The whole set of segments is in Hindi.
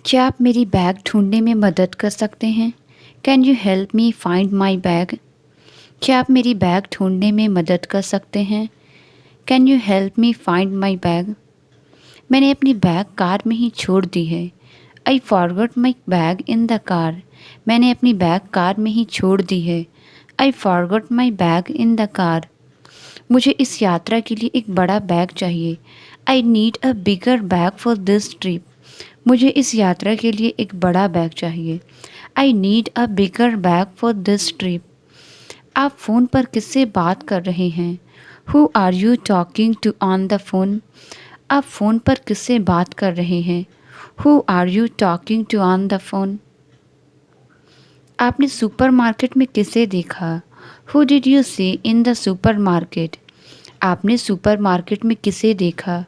क्या आप मेरी बैग ढूँढने में मदद कर सकते हैं? Can you help me find my bag? क्या आप मेरी बैग ढूँढने में मदद कर सकते हैं? Can you help me find my bag? मैंने अपनी बैग कार में ही छोड़ दी है। I forgot my bag in the car. मैंने अपनी बैग कार में ही छोड़ दी है। I forgot my bag in the car. मुझे इस यात्रा के लिए एक बड़ा बैग चाहिए। I need a bigger bag for this trip. मुझे इस यात्रा के लिए एक बड़ा बैग चाहिए। I need a bigger bag for this trip. आप फ़ोन पर किससे बात कर रहे हैं? Who are you talking to on the phone? आप फ़ोन पर किससे बात कर रहे हैं? Who are you talking to on the phone? आपने सुपरमार्केट में किसे देखा? Who did you see in the supermarket? आपने सुपरमार्केट में किसे देखा?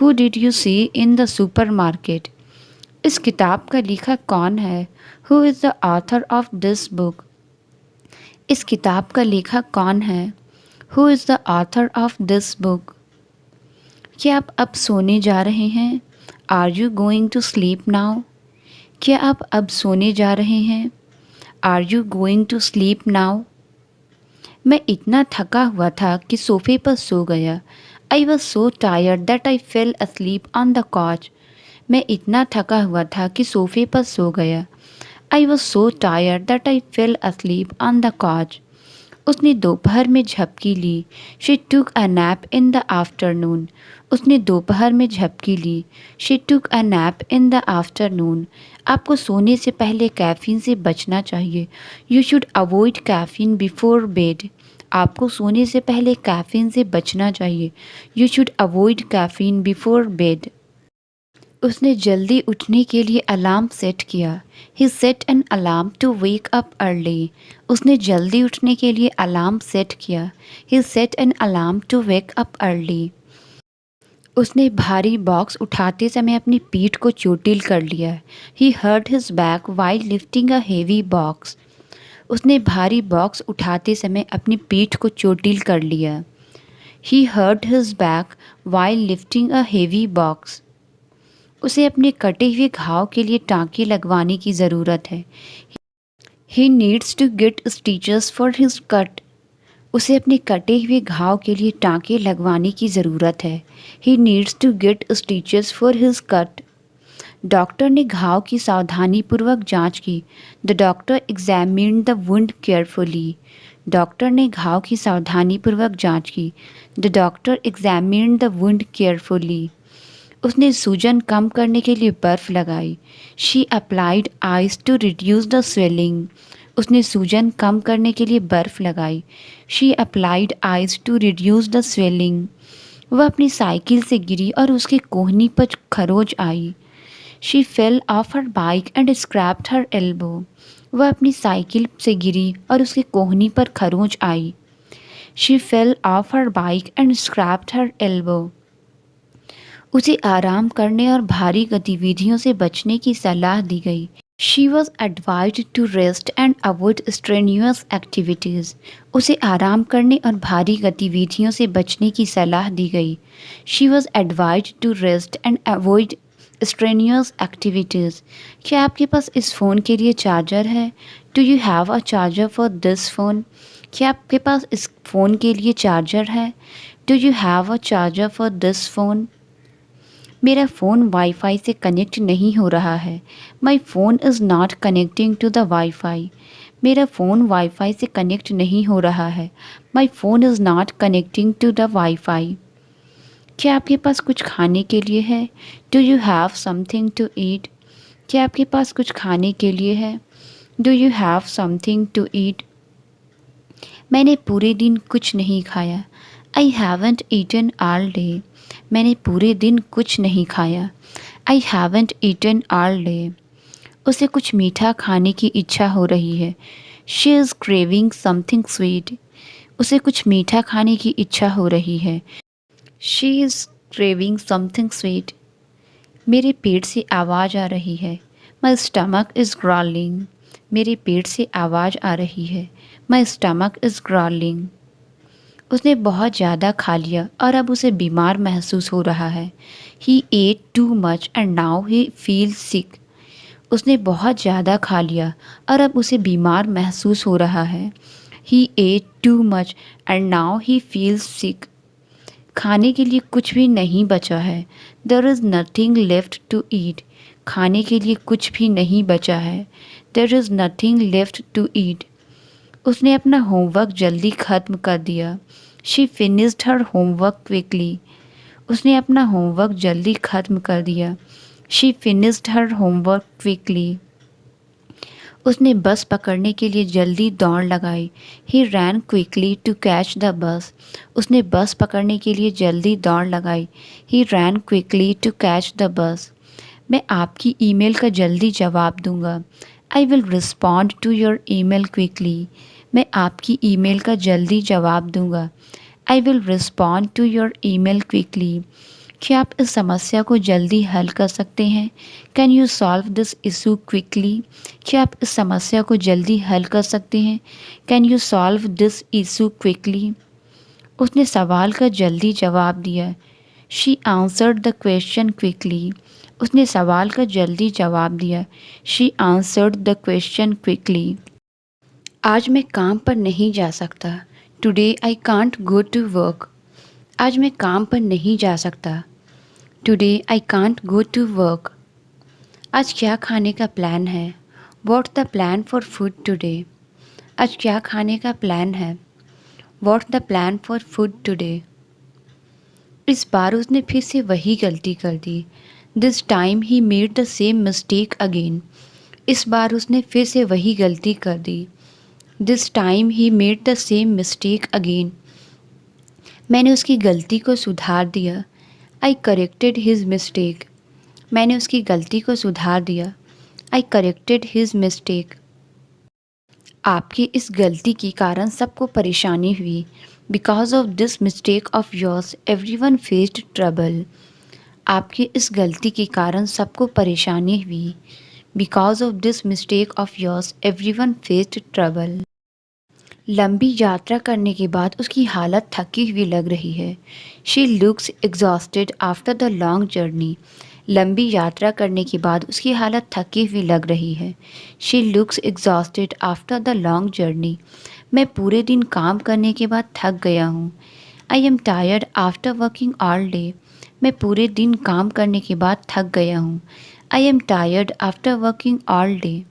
Who did you see in the supermarket? इस किताब का लेखक कौन है? Who is the author of this book? इस किताब का लेखक कौन है? Who is the author of this book? क्या आप अब सोने जा रहे हैं? Are you going to sleep now? क्या आप अब सोने जा रहे हैं? Are you going to sleep now? मैं इतना थका हुआ था कि सोफे पर सो गया। I was so tired that I fell asleep on the couch। मैं इतना थका हुआ था कि सोफे पर सो गया। I was so tired that I fell asleep on the couch। उसने दोपहर में झपकी ली। She took a nap in the afternoon. उसने दोपहर में झपकी ली। She took a nap in the afternoon. आपको सोने से पहले कैफ़ीन से बचना चाहिए। You should avoid caffeine before bed. आपको सोने से पहले कैफ़ीन से बचना चाहिए। You should avoid caffeine before bed. उसने जल्दी उठने के लिए अलार्म सेट किया। He set an alarm to wake up early. उसने जल्दी उठने के लिए अलार्म सेट किया। He set an alarm to wake up early. उसने भारी बॉक्स उठाते समय अपनी पीठ को चोटिल कर लिया। He hurt his back while lifting a heavy box. उसने भारी बॉक्स उठाते समय अपनी पीठ को चोटिल कर लिया। He hurt his back while lifting a heavy box. उसे अपने कटे हुए घाव के लिए टाँके लगवाने की ज़रूरत है। He needs to get stitches for his cut. उसे अपने कटे हुए घाव के लिए टाँके लगवाने की ज़रूरत है। He needs to get stitches for his cut. Doctor ने घाव की सावधानीपूर्वक जांच की। The doctor examined the wound carefully. Doctor ने घाव की सावधानीपूर्वक जांच की। The doctor examined the wound carefully. उसने सूजन कम करने के लिए बर्फ़ लगाई। She applied ice to reduce the swelling. उसने सूजन कम करने के लिए बर्फ़ लगाई। She applied ice to reduce the swelling. वह अपनी साइकिल से गिरी और उसके कोहनी पर खरोच आई। She fell off her bike and scraped her elbow. वह अपनी साइकिल से गिरी और उसके कोहनी पर खरोंच आई। She fell off her bike and scraped her elbow. उसे आराम करने और भारी गतिविधियों से बचने की सलाह दी गई। She was advised to rest and avoid strenuous activities. उसे आराम करने और भारी गतिविधियों से बचने की सलाह दी गई। She was advised to rest and avoid strenuous activities. क्या आपके पास इस फ़ोन के लिए चार्जर है? Do you have a charger for this phone? क्या आपके पास इस फ़ोन के लिए चार्जर है? Do you have a charger for this phone? मेरा फ़ोन वाईफाई से कनेक्ट नहीं हो रहा है। My phone is not connecting to the wifi. मेरा फ़ोन वाईफाई से कनेक्ट नहीं हो रहा है। My phone is not connecting to the WiFi. क्या आपके पास कुछ खाने के लिए है? Do you have something to eat? क्या आपके पास कुछ खाने के लिए है? Do you have something to eat? मैंने पूरे दिन कुछ नहीं खाया। I haven't eaten all day. मैंने पूरे दिन कुछ नहीं खाया। I haven't eaten all day. उसे कुछ मीठा खाने की इच्छा हो रही है। She is craving something sweet. उसे कुछ मीठा खाने की इच्छा हो रही है। She is craving something sweet. मेरे पेट से आवाज़ आ रही है। My stomach is growling. मेरे पेट से आवाज़ आ रही है। My stomach is growling. उसने बहुत ज़्यादा खा लिया और अब उसे बीमार महसूस हो रहा है। He ate too much and now he feel sick. उसने बहुत ज़्यादा खा लिया और अब उसे बीमार महसूस हो रहा है। He ate too much and now he feels sick. खाने के लिए कुछ भी नहीं बचा है। There is nothing left to eat. खाने के लिए कुछ भी नहीं बचा है। There is nothing left to eat. उसने अपना होमवर्क जल्दी ख़त्म कर दिया। She finished her homework quickly. उसने अपना होमवर्क जल्दी ख़त्म कर दिया। She finished her homework quickly. उसने बस पकड़ने के लिए जल्दी दौड़ लगाई। He ran quickly to catch the bus. उसने बस पकड़ने के लिए जल्दी दौड़ लगाई। He ran quickly to catch the bus. मैं आपकी ईमेल का जल्दी जवाब दूंगा। I will respond to your email quickly. मैं आपकी ईमेल का जल्दी जवाब दूंगा। I will respond to your email quickly. क्या आप इस समस्या को जल्दी हल कर सकते हैं? Can you solve this issue quickly? क्या आप इस समस्या को जल्दी हल कर सकते हैं? Can you solve this issue quickly? उसने सवाल का जल्दी जवाब दिया। She answered the question quickly. उसने सवाल का जल्दी जवाब दिया। She answered the question quickly. आज मैं काम पर नहीं जा सकता। Today I can't go to work. आज मैं काम पर नहीं जा सकता। Today I can't go to work. आज क्या खाने का प्लान है? What's the plan for food today? आज क्या खाने का प्लान है? What's the plan for food today? इस बार उसने फिर से वही गलती कर दी। This time he made the same mistake again. इस बार उसने फिर से वही गलती कर दी। This time he made the same mistake again. मैंने उसकी गलती को सुधार दिया। I corrected his mistake. मैंने उसकी गलती को सुधार दिया। I corrected his mistake. आपकी इस गलती के कारण सबको परेशानी हुई। Because of this mistake of yours everyone faced trouble. आपकी इस गलती के कारण सबको परेशानी हुई। Because of this mistake of yours everyone faced trouble. लंबी यात्रा करने के बाद उसकी हालत थकी हुई लग रही है। She looks exhausted after the long journey. लंबी यात्रा करने के बाद उसकी हालत थकी हुई लग रही है। She looks exhausted after the long journey. मैं पूरे दिन काम करने के बाद थक गया हूँ। I am tired after working all day. मैं पूरे दिन काम करने के बाद थक गया हूँ। I am tired after working all day.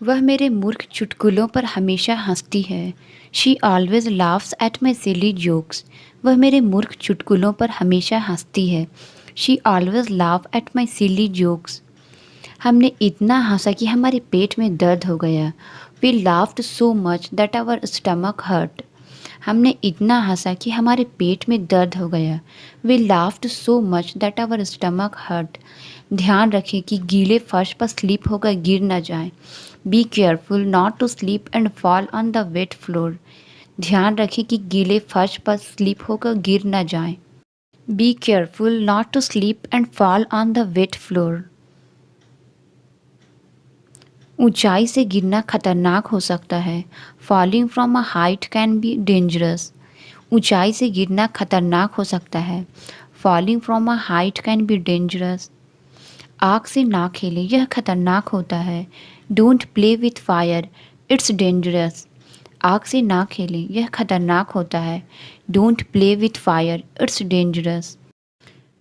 वह मेरे मूर्ख चुटकुलों पर हमेशा हंसती है। She always laughs at my silly jokes. वह मेरे मूर्ख चुटकुलों पर हमेशा हंसती है। She always laugh at my silly jokes. हमने इतना हंसा कि हमारे पेट में दर्द हो गया। We laughed so much that our stomach hurt. हमने इतना हंसा कि हमारे पेट में दर्द हो गया। We laughed so much that our stomach hurt. ध्यान रखें कि गीले फर्श पर स्लिप होकर गिर न जाएं। Be careful not to sleep and fall on the wet floor. ध्यान रखें कि गीले फर्श पर स्लिप होकर गिर न जाएं। Be careful not to sleep and fall on the wet floor. ऊंचाई से गिरना खतरनाक हो सकता है। Falling from a height can be dangerous. ऊंचाई से गिरना खतरनाक हो सकता है। Falling from a height can be dangerous. आग से ना खेलें, यह खतरनाक होता है। Don't play with fire, it's dangerous. आग से ना खेलें, यह खतरनाक होता है। Don't play with fire, it's dangerous.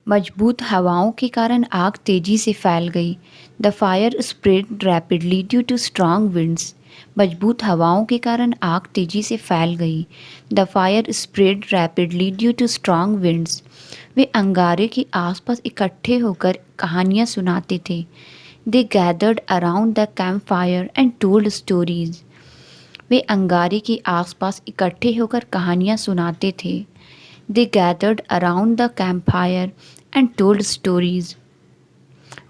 मजबूत हवाओं के कारण आग तेजी से फैल गई। The fire spread rapidly due to strong winds. मजबूत हवाओं के कारण आग तेजी से फैल गई। The fire spread rapidly due to strong winds. वे अंगारे के आसपास इकट्ठे होकर कहानियाँ सुनाते थे। They gathered around the camp fire and told stories. वे अंगारे के आसपास इकट्ठे होकर कहानियाँ सुनाते थे। They gathered around the camp fire and told stories.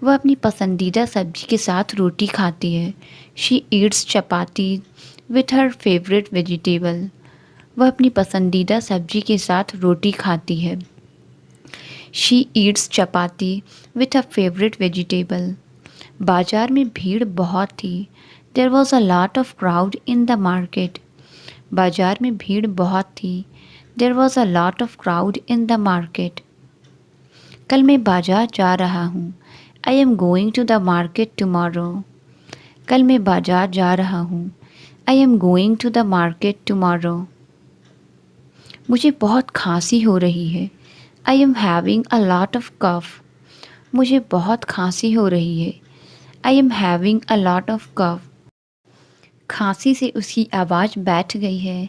वह अपनी पसंदीदा सब्जी के साथ रोटी खाती है। She eats chapati with her favourite vegetable. वह अपनी पसंदीदा सब्जी के साथ रोटी खाती है। She eats chapati with a favourite vegetable. बाजार में भीड़ बहुत थी। There was a lot of crowd in the market. बाजार में भीड़ बहुत थी। There was a lot of crowd in the market. कल मैं बाजार जा रहा हूँ। I am going to the market tomorrow. कल मैं बाजार जा रहा हूँ। I am going to the market tomorrow. मुझे बहुत खांसी हो रही है। I am having a lot of cough. मुझे बहुत खांसी हो रही है। I am having a lot of cough. खांसी से उसकी आवाज़ बैठ गई है।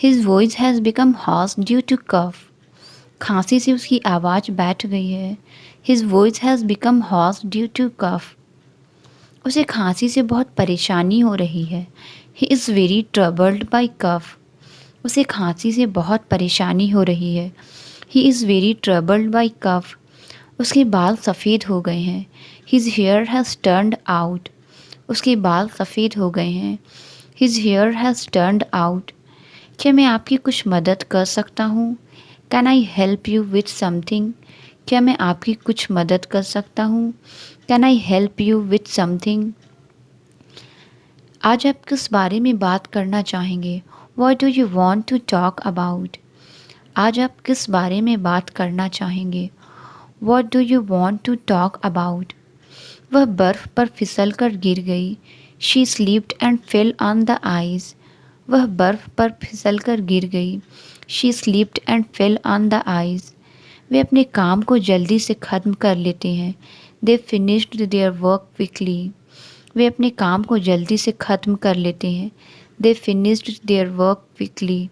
His voice has become hoarse due to cough. खांसी से उसकी आवाज़ बैठ गई है। His voice has become hoarse due to cough. उसे खांसी से बहुत परेशानी हो रही है। He is very troubled by cough. उसे खांसी से बहुत परेशानी हो रही है। He is very troubled by cough. उसके बाल सफ़ेद हो गए हैं। His hair has turned out. उसके बाल सफ़ेद हो गए हैं। His hair has turned out. क्या मैं आपकी कुछ मदद कर सकता हूँ? Can I help you with something? क्या मैं आपकी कुछ मदद कर सकता हूँ? Can I help you with something? आज आप किस बारे में बात करना चाहेंगे? What do you want to talk about? आज आप किस बारे में बात करना चाहेंगे? What do you want to talk about? वह बर्फ़ पर फिसल कर गिर गई। She slipped and fell on the ice. वह बर्फ़ पर फिसल कर गिर गई। She slipped and fell on the ice. वे अपने काम को जल्दी से ख़त्म कर लेते हैं। They finished their work quickly. वे अपने काम को जल्दी से ख़त्म कर लेते हैं। They finished their work quickly.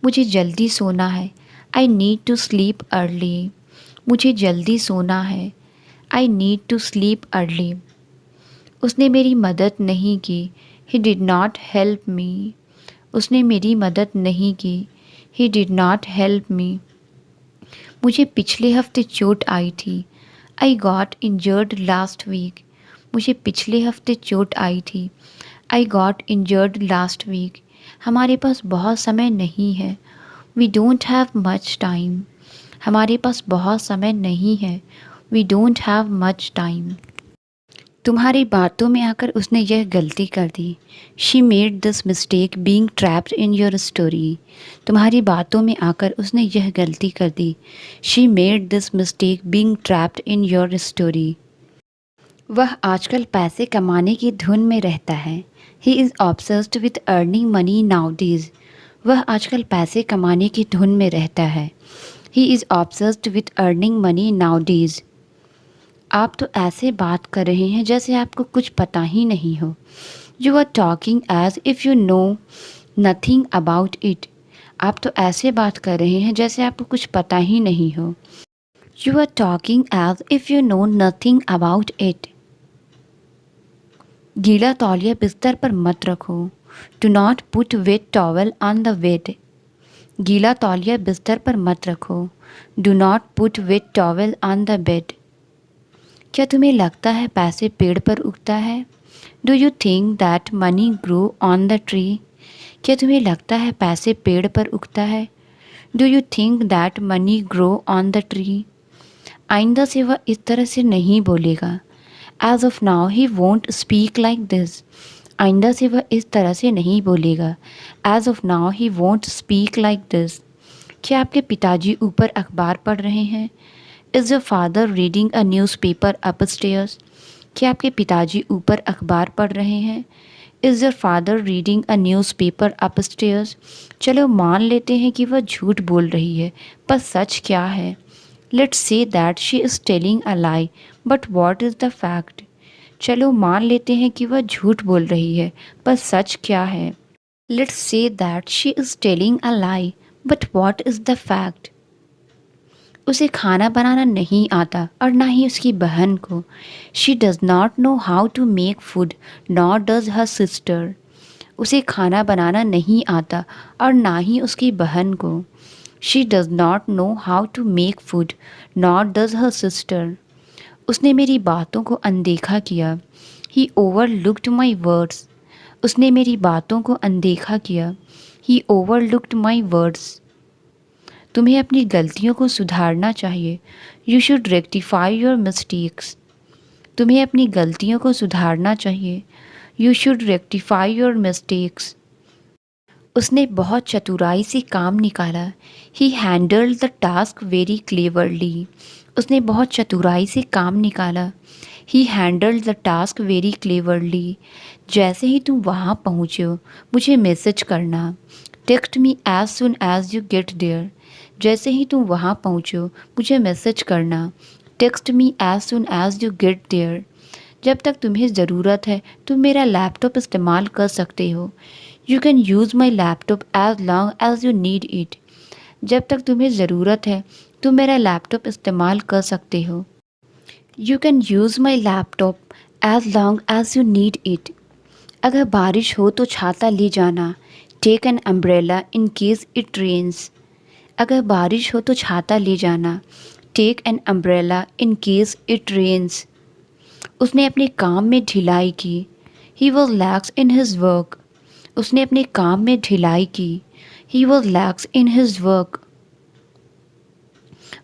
मुझे जल्दी सोना है। I need to sleep early. मुझे जल्दी सोना है। I need to sleep early. उसने मेरी मदद नहीं की। He did not help me. उसने मेरी मदद नहीं की। He did not help me. मुझे पिछले हफ्ते चोट आई थी। I got injured last week. मुझे पिछले हफ्ते चोट आई थी। I got injured last week. हमारे पास बहुत समय नहीं है। We don't have much time. हमारे पास बहुत समय नहीं है। We don't have much time. तुम्हारी बातों में आकर उसने यह गलती कर दी। She made this mistake being trapped in your story. तुम्हारी बातों में आकर उसने यह गलती कर दी। She made this mistake being trapped in your story. वह आजकल पैसे कमाने की धुन में रहता है। He is obsessed with earning money nowadays. वह आजकल पैसे कमाने की धुन में रहता है। He is obsessed with earning money nowadays. आप तो ऐसे बात कर रहे हैं जैसे आपको कुछ पता ही नहीं हो। You are talking as if you know nothing about it. आप तो ऐसे बात कर रहे हैं जैसे आपको कुछ पता ही नहीं हो। You are talking as if you know nothing about it. गीला तौलिया बिस्तर पर मत रखो। Do not put wet towel on the bed. गीला तौलिया बिस्तर पर मत रखो। Do not put wet towel on the bed. क्या तुम्हें लगता है पैसे पेड़ पर उगता है? Do you think that money grow on the tree? क्या तुम्हें लगता है पैसे पेड़ पर उगता है? Do you think that money grow on the tree? आइंदा से वह इस तरह से नहीं बोलेगा। As of now he won't speak like this. आइंदा से वह इस तरह से नहीं बोलेगा। As of now he won't speak like this. क्या आपके पिताजी ऊपर अखबार पढ़ रहे हैं? Is your father reading a newspaper upstairs? क्या आपके पिताजी ऊपर अखबार पढ़ रहे हैं? Is your father reading a newspaper upstairs? चलो मान लेते हैं कि वह झूठ बोल रही है, पर सच क्या है? Let's say that she is telling a lie, but what is the fact? चलो मान लेते हैं कि वह झूठ बोल रही है, पर सच क्या है? Let's say that she is telling a lie, but what is the fact? उसे खाना बनाना नहीं आता और ना ही उसकी बहन को। She does not know how to make food nor does her sister. उसे खाना बनाना नहीं आता और ना ही उसकी बहन को। She does not know how to make food nor does her sister. उसने मेरी बातों को अनदेखा किया। He overlooked my words. उसने मेरी बातों को अनदेखा किया। He overlooked my words. तुम्हें अपनी गलतियों को सुधारना चाहिए। You should rectify your mistakes. तुम्हें अपनी गलतियों को सुधारना चाहिए। You should rectify your mistakes. उसने बहुत चतुराई से काम निकाला। He handled the task very cleverly. उसने बहुत चतुराई से काम निकाला। He handled the task very cleverly. जैसे ही तुम वहाँ पहुँचो मुझे मैसेज करना। Text me as soon as you get there. जैसे ही तुम वहाँ पहुँचो मुझे मैसेज करना। Text me as soon as you get there. जब तक तुम्हें ज़रूरत है तुम मेरा लैपटॉप इस्तेमाल कर सकते हो। You can use my laptop as long as you need it. जब तक तुम्हें ज़रूरत है तुम मेरा लैपटॉप इस्तेमाल कर सकते हो। You can use my laptop as long as you need it. अगर बारिश हो तो छाता ले जाना। Take an umbrella in case it rains. अगर बारिश हो तो छाता ले जाना। Take an umbrella in case it rains. उसने अपने काम में ढिलाई की। He was lax in his work. उसने अपने काम में ढिलाई की। He was lax in his work.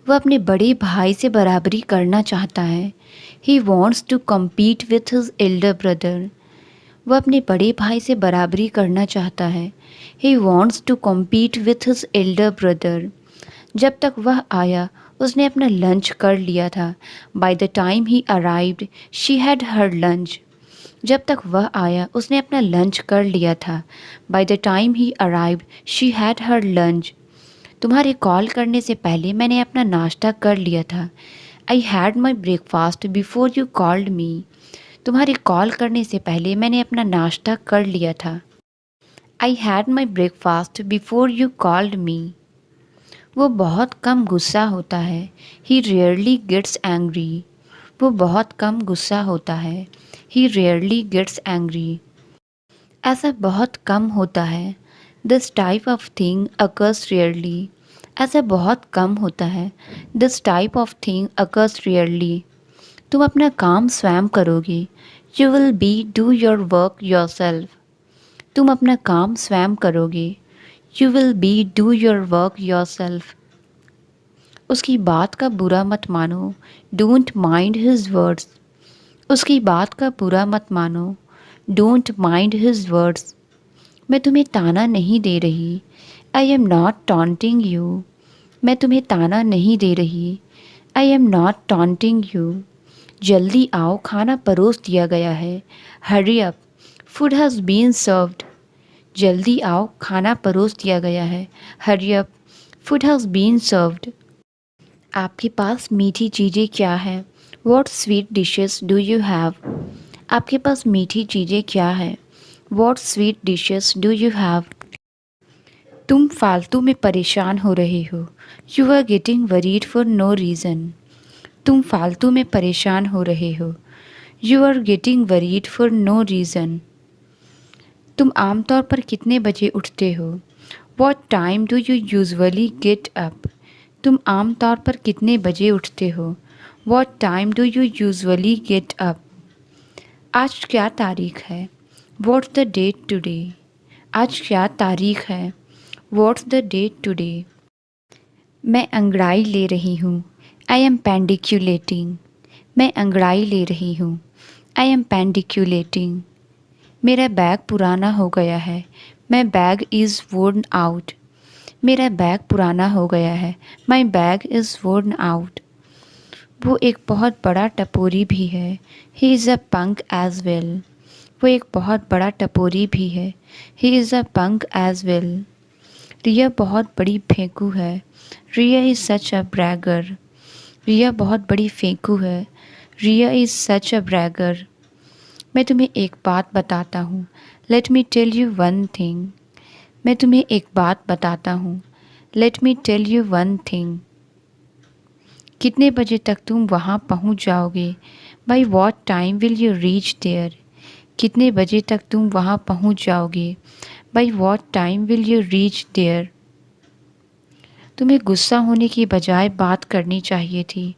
वह अपने बड़े भाई से बराबरी करना चाहता है। He wants to compete with his elder brother. वह अपने बड़े भाई से बराबरी करना चाहता है। He wants to compete with his elder brother. जब तक वह आया उसने अपना लंच कर लिया था। By the time he arrived she had her lunch. जब तक वह आया उसने अपना लंच कर लिया था। By the time he arrived she had her lunch. तुम्हारे कॉल करने से पहले मैंने अपना नाश्ता कर लिया था। I had my breakfast before you called me. तुम्हारे कॉल करने से पहले मैंने अपना नाश्ता कर लिया था। I had my breakfast before you called me. वो बहुत कम गुस्सा होता है। ही रेयरली गेट्स एंग्री। वो बहुत कम गुस्सा होता है। ही रेयरली गेट्स एंग्री। ऐसा बहुत कम होता है। This type of thing occurs rarely. ऐसा बहुत कम होता है। This type of thing occurs rarely. तुम अपना काम स्वयं करोगे। You will be do your work your self. तुम अपना काम स्वयं करोगे। You will be do your work yourself. उसकी बात का बुरा मत मानो। Don't mind his words. उसकी बात का बुरा मत मानो। Don't mind his words. मैं तुम्हें ताना नहीं दे रही। I am not taunting you. मैं तुम्हें ताना नहीं दे रही। I am not taunting you. जल्दी आओ खाना परोस दिया गया है। Hurry up food has been served. जल्दी आओ खाना परोस दिया गया है। Hurry up food has been served. आपके पास मीठी चीज़ें क्या है? What sweet dishes do you have? आपके पास मीठी चीज़ें क्या है? What sweet dishes do you have? तुम फालतू में परेशान हो रहे हो। You are getting worried for no reason. तुम फालतू में परेशान हो रहे हो। You are getting worried for no reason. तुम आमतौर पर कितने बजे उठते हो? What time do you usually get up? तुम आमतौर पर कितने बजे उठते हो? What time do you usually get up? आज क्या तारीख है? What's the date today? आज क्या तारीख है? What's the date today? मैं अंगड़ाई ले रही हूँ। I am pandiculating. मैं अंगड़ाई ले रही हूँ। I am pandiculating. मेरा बैग पुराना हो गया है। My bag is worn out. मेरा बैग पुराना हो गया है। My bag is worn out. वो एक बहुत बड़ा टपोरी भी है। He is a punk as well. वो एक बहुत बड़ा टपोरी भी है। He is a punk as well. Riya बहुत बड़ी फेंकू है। Riya is such a ब्रैगर। रिया बहुत बड़ी फेंकू है। Riya is such a bragger. मैं तुम्हें एक बात बताता हूँ। Let me tell you one thing. मैं तुम्हें एक बात बताता हूँ। Let me tell you one thing. कितने बजे तक तुम वहाँ पहुँच जाओगे? By what time will you reach there? कितने बजे तक तुम वहाँ पहुँच जाओगे? By what time will you reach there? तुम्हें गुस्सा होने की बजाय बात करनी चाहिए थी।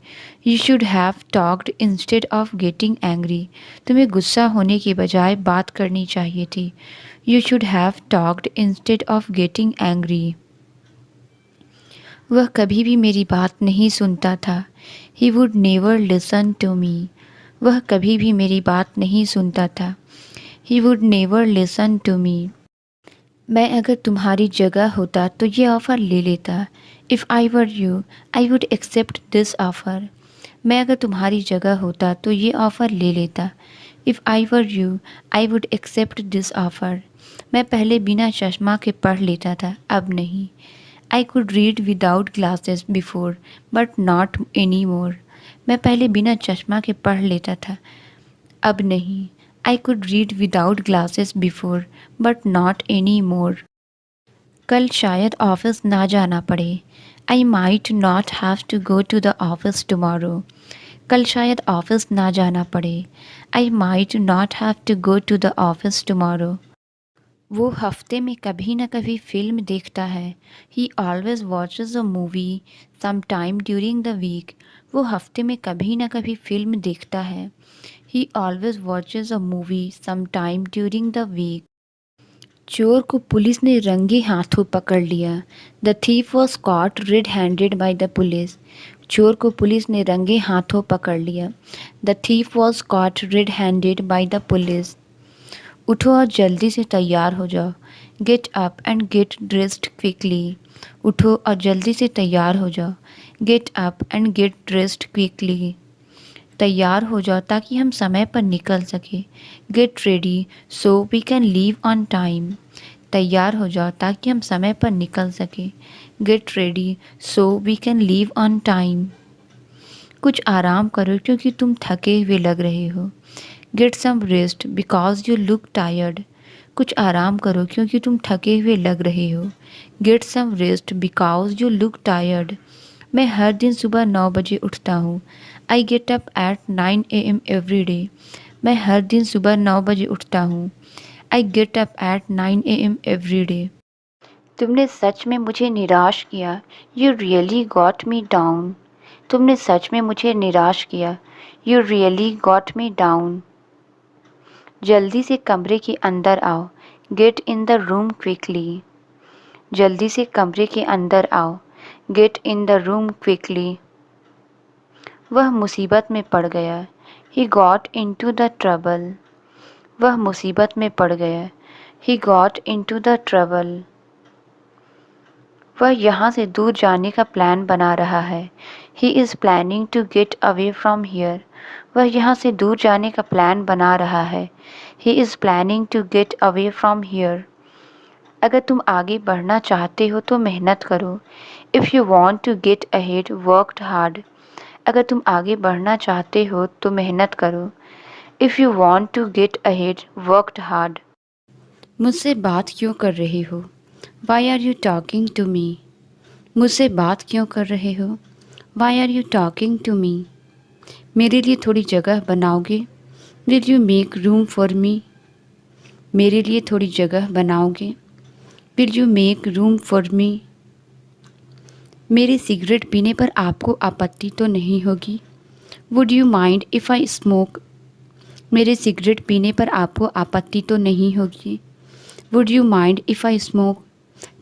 You should have talked instead of getting angry. तुम्हें गुस्सा होने की बजाय बात करनी चाहिए थी। You should have talked instead of getting angry. वह कभी भी मेरी बात नहीं सुनता था। He would never listen to me. वह कभी भी मेरी बात नहीं सुनता था। He would never listen to me. मैं अगर तुम्हारी जगह होता तो ये ऑफ़र ले लेता। If I were you I would accept this offer. मैं अगर तुम्हारी जगह होता तो ये ऑफ़र ले लेता। If I were you I would accept this offer. मैं पहले बिना चश्मा के पढ़ लेता था, अब नहीं। I could read without glasses before but not any मोर। मैं पहले बिना चश्मा के पढ़ लेता था, अब नहीं। I could read without glasses before but not any more. कल शायद ऑफिस ना जाना पड़े। I might not have to go to the office tomorrow. कल शायद ऑफिस ना जाना पड़े। I might not have to go to the office tomorrow. वो हफ्ते में कभी न कभी फिल्म देखता है। He always watches a movie some time during the week. वो हफ्ते में कभी न कभी फिल्म देखता है। He always watches a movie some time during the week. चोर को पुलिस ने रंगे हाथों पकड़ लिया। The thief was caught red handed by the police. चोर को पुलिस ने रंगे हाथों पकड़ लिया। The thief was caught red handed by the police. उठो और जल्दी से तैयार हो जाओ। Get up and get dressed quickly. उठो और जल्दी से तैयार हो जाओ। Get up and get dressed quickly. तैयार हो जाओ ताकि हम समय पर निकल सके। Get ready so we can leave on time. तैयार हो जाओ ताकि हम समय पर निकल सके। Get ready so we can leave on time. कुछ आराम करो क्योंकि तुम थके हुए लग रहे हो। Get some rest because you look tired. कुछ आराम करो क्योंकि तुम थके हुए लग रहे हो। Get some rest because you look tired. मैं हर दिन सुबह 9 बजे उठता हूँ। I get up at 9 AM every day. मैं हर दिन सुबह 9 बजे उठता हूँ। I get up at 9 AM every day. तुमने सच में मुझे निराश किया। You really got me down. तुमने सच में मुझे निराश किया। You really got me down. जल्दी से कमरे के अंदर आओ। Get in the room quickly. जल्दी से कमरे के अंदर आओ। Get in the room quickly. वह मुसीबत में पड़ गया। He got into the trouble. वह मुसीबत में पड़ गया। He got into the trouble. वह यहाँ से दूर जाने का प्लान बना रहा है। He is planning to get away from here. वह यहाँ से दूर जाने का प्लान बना रहा है। He is planning to get away from here. अगर तुम आगे बढ़ना चाहते हो तो मेहनत करो। If you want to get ahead worked hard. अगर तुम आगे बढ़ना चाहते हो तो मेहनत करो। If you want to get ahead worked hard. मुझसे बात क्यों कर रहे हो? Why are you talking to me? मुझसे बात क्यों कर रहे हो? Why are you talking to मी? मेरे लिए थोड़ी जगह बनाओगे? Will you make room for me? मेरे लिए थोड़ी जगह बनाओगे? Will you make room for me? मेरे सिगरेट पीने पर आपको आपत्ति तो नहीं होगी? Would you mind if I smoke? मेरे सिगरेट पीने पर आपको आपत्ति तो नहीं होगी? Would you mind if I smoke?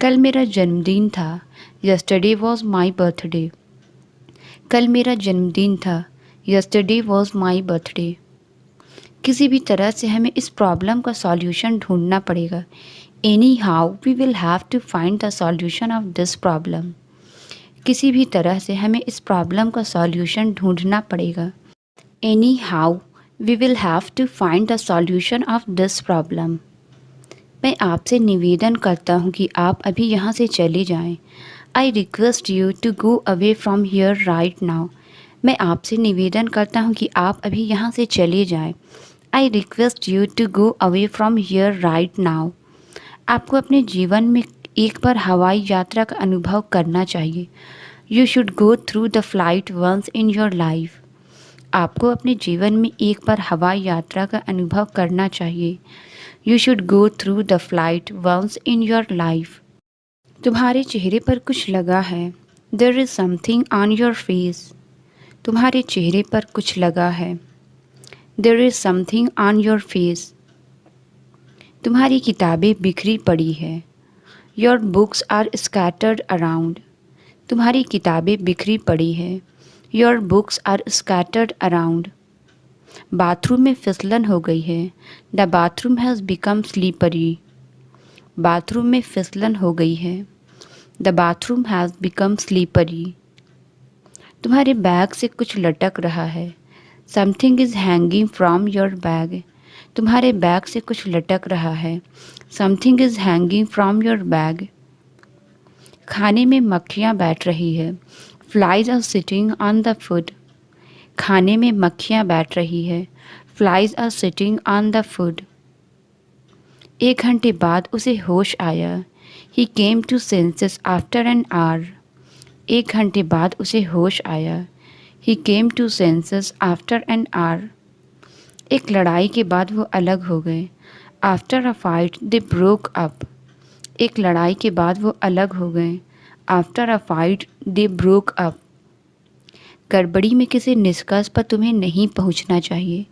कल मेरा जन्मदिन था। Yesterday was my birthday. कल मेरा जन्मदिन था। Yesterday was my birthday. किसी भी तरह से हमें इस प्रॉब्लम का सॉल्यूशन ढूंढना पड़ेगा। Anyhow we will have to find the solution of this problem. किसी भी तरह से हमें इस प्रॉब्लम का सॉल्यूशन ढूंढना पड़ेगा। Anyhow we will have to find the solution of this problem. मैं आपसे निवेदन करता हूँ कि आप अभी यहाँ से चले जाएं। I request you to go away from here right now. मैं आपसे निवेदन करता हूँ कि आप अभी यहाँ से चले जाएं। I request you to go away from here right now. आपको अपने जीवन में एक बार हवाई यात्रा का अनुभव करना चाहिए। You should go through the flight once in your life. आपको अपने जीवन में एक बार हवाई यात्रा का अनुभव करना चाहिए। You should go through the flight once in your life. तुम्हारे चेहरे पर कुछ लगा है। There is something on your face. तुम्हारे चेहरे पर कुछ लगा है। There is something on your face. तुम्हारी किताबें बिखरी पड़ी है। Your books are scattered around. तुम्हारी किताबें बिखरी पड़ी है। Your books are scattered around. Bathroom में फिसलन हो गई है। The bathroom has become slippery. Bathroom में फिसलन हो गई है। The bathroom has become slippery. तुम्हारे बैग से कुछ लटक रहा है। Something is hanging from your bag. तुम्हारे बैग से कुछ लटक रहा है। Something is hanging from your bag. खाने में मक्खियाँ बैठ रही है। Flies are sitting on the food. खाने में मक्खियाँ बैठ रही है। Flies are sitting on the food. 1 घंटे बाद उसे होश आया। He came to senses after an hour. 1 घंटे बाद उसे होश आया। He came to senses after an hour. एक लड़ाई के बाद वो अलग हो गए। After a fight they broke up. एक लड़ाई के बाद वो अलग हो गए। After a fight they broke up. गड़बड़ी में किसी निष्कर्ष पर तुम्हें नहीं पहुंचना चाहिए।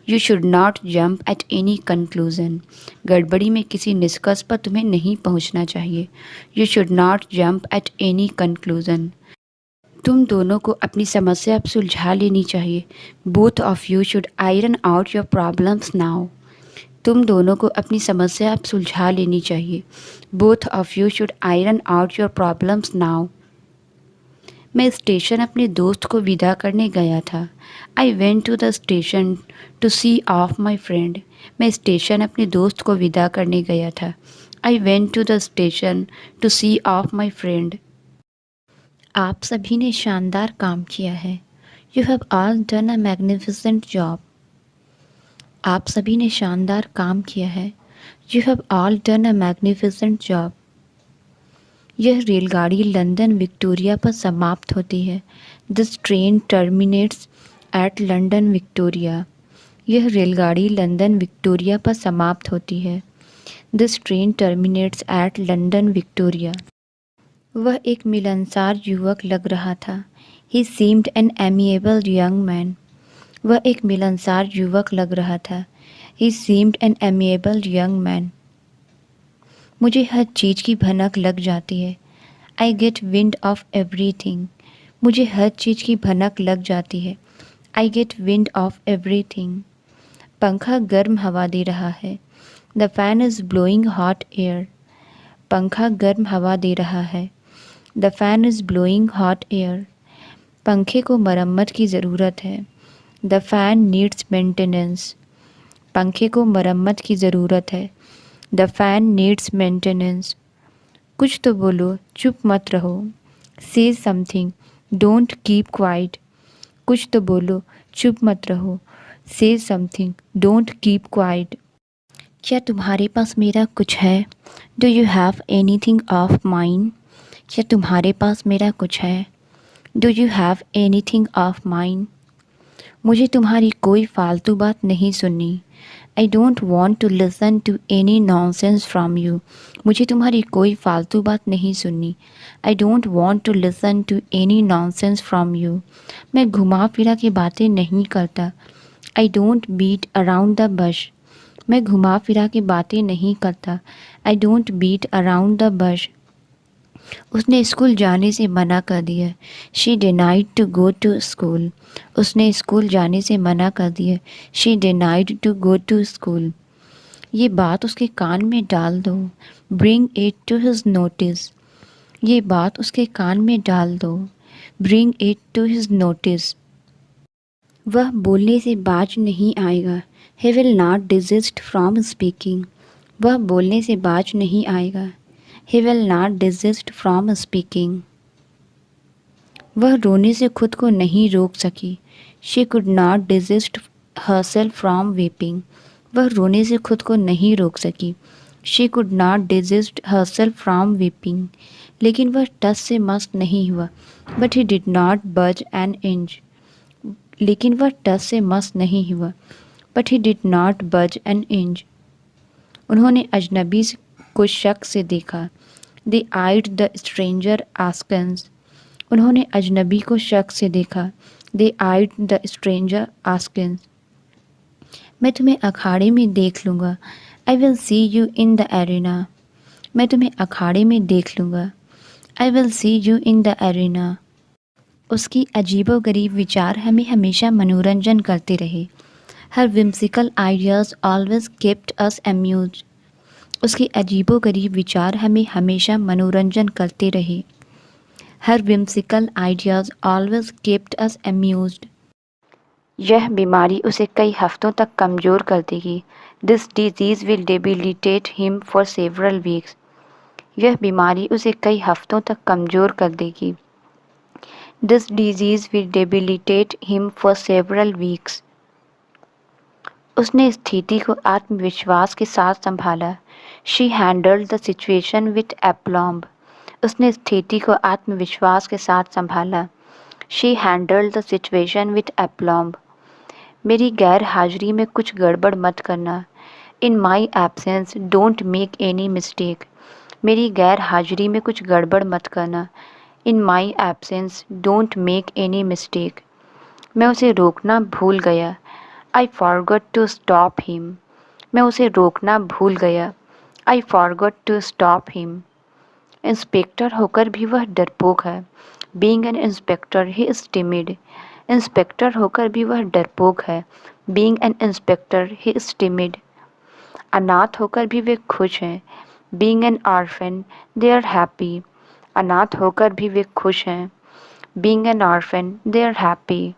You should not jump at any conclusion. गड़बड़ी में किसी निष्कर्ष पर तुम्हें नहीं पहुंचना चाहिए। You should not jump at any conclusion. तुम दोनों को अपनी समस्या अब सुलझा लेनी चाहिए। Both of you should iron out your problems now. तुम दोनों को अपनी समस्या अब सुलझा लेनी चाहिए। Both of you should iron out your problems now. मैं स्टेशन अपने दोस्त को विदा करने गया था। I went to the station to see off my friend. मैं स्टेशन अपने दोस्त को विदा करने गया था। I went to the station to see off my friend. आप सभी ने शानदार काम किया है। You have all done a magnificent job. आप सभी ने शानदार काम किया है। You have all done a magnificent job. यह रेलगाड़ी लंदन विक्टोरिया पर समाप्त होती है। This train terminates at London Victoria. यह रेलगाड़ी लंदन विक्टोरिया पर समाप्त होती है। This train terminates at London Victoria. वह एक मिलनसार युवक लग रहा था। He seemed an amiable young man. वह एक मिलनसार युवक लग रहा था। He seemed an amiable young man. मुझे हर चीज़ की भनक लग जाती है। I get wind of everything. मुझे हर चीज़ की भनक लग जाती है। I get wind of everything. पंखा गर्म हवा दे रहा है। The fan is blowing hot air. पंखा गर्म हवा दे रहा है। The fan is blowing hot air. पंखे को मरम्मत की ज़रूरत है। The fan needs maintenance. पंखे को मरम्मत की ज़रूरत है। The fan needs maintenance. कुछ तो बोलो, चुप मत रहो। से समथिंग, डोंट कीप क्वाइट। कुछ तो बोलो, चुप मत रहो। से समथिंग, डोंट कीप क्वाइट। क्या तुम्हारे पास मेरा कुछ है? Do you have anything of mine? क्या तुम्हारे पास मेरा कुछ है? Do you have anything of mine? मुझे तुम्हारी कोई फालतू बात नहीं सुननी। I don't want to listen to any nonsense from you. मुझे तुम्हारी कोई फालतू बात नहीं सुननी। I don't want to listen to any nonsense from you. मैं घुमा फिरा के बातें नहीं करता। I don't beat around the bush. मैं घुमा फिरा के बातें नहीं करता। I don't beat around the bush. उसने स्कूल जाने से मना कर दिया। She denied to go to school. उसने स्कूल जाने से मना कर दिया। She denied to go to school. ये बात उसके कान में डाल दो। Bring it to his notice. ये बात उसके कान में डाल दो। Bring it to his notice. वह बोलने से बाज नहीं आएगा। He will not desist from speaking. वह बोलने से बाज नहीं आएगा। He will not desist from speaking. वह रोने से खुद को नहीं रोक सकी। She could not desist herself from weeping. वह रोने से खुद को नहीं रोक सकी। She could not desist herself from weeping. लेकिन वह टस से मस नहीं हुआ। But he did not budge an inch. लेकिन वह टस से मस नहीं हुआ। But he did not budge an inch. उन्होंने अजनबी को शक से देखा। They eyed the stranger askance. उन्होंने अजनबी को शक से देखा। They eyed the stranger askance. मैं तुम्हें अखाड़े में देख लूँगा। I will see you in the arena. मैं तुम्हें अखाड़े में देख लूँगा। I will see you in the arena. उसकी अजीबोगरीब विचार हमें हमेशा मनोरंजन करते रहे। Her whimsical ideas always kept us amused. उसके अजीबोगरीब विचार हमें हमेशा मनोरंजन करते रहे। हर whimsical ideas always kept us amused. यह बीमारी उसे कई हफ्तों तक कमज़ोर कर देगी। This disease will debilitate him for several weeks. यह बीमारी उसे कई हफ्तों तक कमज़ोर कर देगी। This disease will debilitate him for several weeks. उसने स्थिति को आत्मविश्वास के साथ संभाला। She handled the situation with aplomb. उसने स्थिति को आत्मविश्वास के साथ संभाला। She handled the situation with aplomb. मेरी गैर हाजिरी में कुछ गड़बड़ मत करना। In my absence, don't make any mistake. मेरी गैर हाजिरी में कुछ गड़बड़ मत करना। In my absence, don't make any mistake. मैं उसे रोकना भूल गया। I forgot to stop him. मैं उसे रोकना भूल गया। I forgot to stop him. Inspector होकर भी वह डरपोक है। Being an inspector, he is timid. Inspector होकर भी वह डरपोक है। Being an inspector, he is timid. अनाथ होकर भी वे खुश हैं। Being an orphan, they are happy. अनाथ होकर भी वे खुश हैं। Being an orphan, they are happy.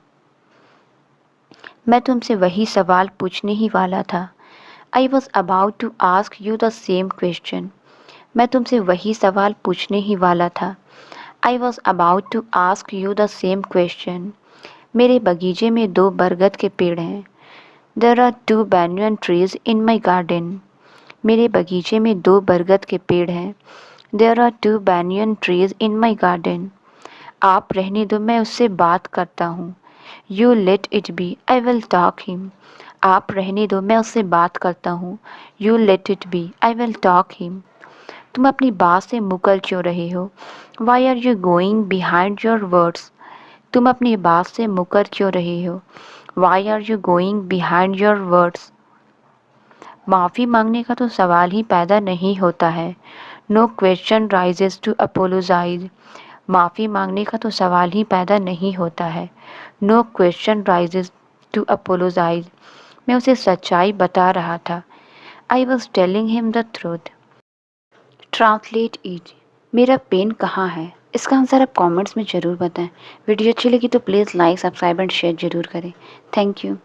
मैं तुमसे वही सवाल पूछने ही वाला था। I was about to ask you the same question. मैं तुमसे वही सवाल पूछने ही वाला था। I was about to ask you the same question. मेरे बगीचे में 2 बरगद के पेड़ हैं। There are 2 banyan trees in my garden. मेरे बगीचे में 2 बरगद के पेड़ हैं। There are 2 banyan trees in my garden. आप रहने दो, मैं उससे बात करता हूँ। You let it be, I will talk him. आप रहने दो, मैं उससे बात करता हूँ। You let it be, I will talk him. तुम अपनी बात से मुकर क्यों रहे हो? Why are you going behind your words? तुम अपनी बात से मुकर क्यों रहे हो? Why are you going behind your words? माफ़ी मांगने का तो सवाल ही पैदा नहीं होता है। No question rises to apologize. माफ़ी मांगने का तो सवाल ही पैदा नहीं होता है। No question rises to apologize. मैं उसे सच्चाई बता रहा था। I was telling him the truth. Translate it. मेरा पेन कहाँ है? इसका आंसर आप कमेंट्स में ज़रूर बताएं। वीडियो अच्छी लगी तो please like, subscribe and share ज़रूर करें। Thank you.